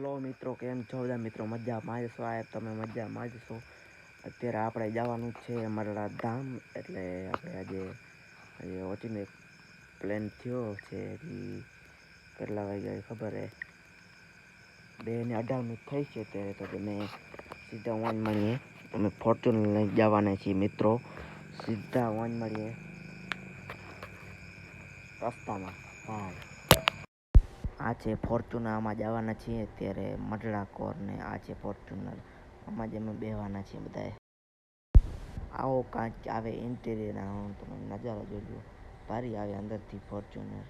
Hello મિત્રો, કેમ છો બધા મિત્રો? મજામાં જ છો? તમે મજામાં જ છો? અત્યારે આપણે જવાનું છે મરડા ધામ. એટલે આપણે આજે ઓચિંતો પ્લાન થયો છે. કેટલા વાગ્યા ખબર હે? 2:18 થઈ છે. ત્યારે તો તમે સીધા વાન મળીએ. અમે ફોર્ચ્યુનર લઈને જવાના છીએ મિત્રો. સીધા વાન મળીએ રસ્તામાં. હા, આ છે ફોર્ચ્યુનર. આમાં જવાના છીએ અત્યારે મરડા કોર ને આ છે ફોર્ચ્યુનર. આમાં જ અમે બેહવાના છીએ બધાએ. આવો કાંઈક આવે ઇન્ટિરિયર. તમે નજારો જોજો, ભારી આવે અંદરથી ફોર્ચ્યુનર.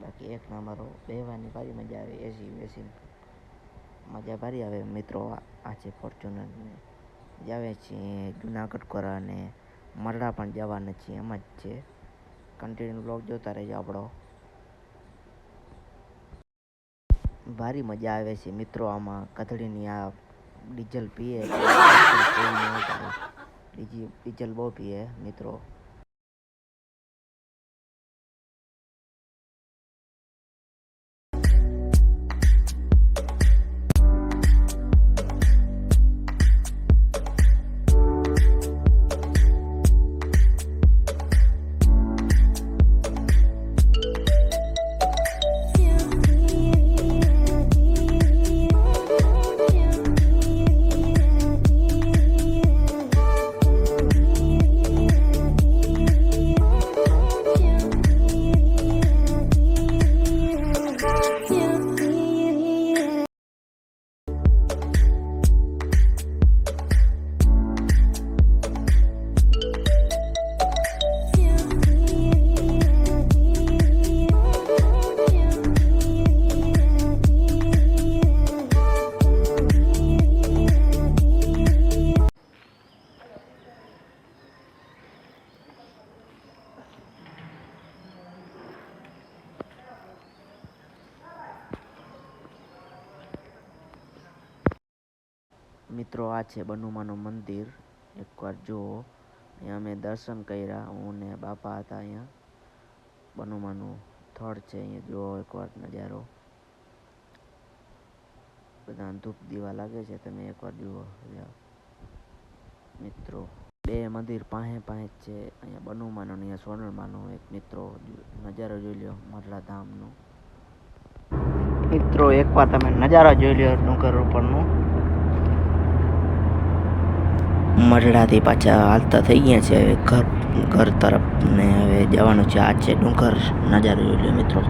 બાકી એક નંબર બેહવાની ભારી મજા આવે. એસી વેસી મજા ભારી આવે મિત્રો. આ છે ફોર્ચ્યુનર ને જાવે છીએ જુનાગઢ કોરા અને મરડા પણ જવાના છીએ. એમ જ છે. કન્ટિન્યુ બ્લોગ જોતા રહેજો આપણો. ભારી મજા આવે છે મિત્રો. આમાં કથળીની આ ડીઝલ પીએ ડીઝલ બહુ પીએ મિત્રો. મિત્રો આ છે બનુમાનું મંદિર. એકવાર જુઓ. અહીંયા અમે દર્શન કર્યા. હું ને બાપા હતા અહીંયા. બનુમાનું થડ છે. અહીંયા જુઓ એકવાર નજારો. બધા ધૂપ દીવા લાગે છે. તમે એકવાર જુઓ મિત્રો. બે મંદિર પાસે જ છે. અહીંયા બનુમાનું અને અહીંયા સોનલમાનું. એક મિત્રો નજારો જોઈ લો મરડા ધામનો. મિત્રો એકવાર તમે નજારો જોઈ લો ડુંગર ઉપરનું. મરડાથી પાછા હાલતા થઈ ગયા છે હવે ઘર તરફ ને હવે જવાનું છે. આ છે ડુંગર. નજારો જોઈ લો મિત્રો.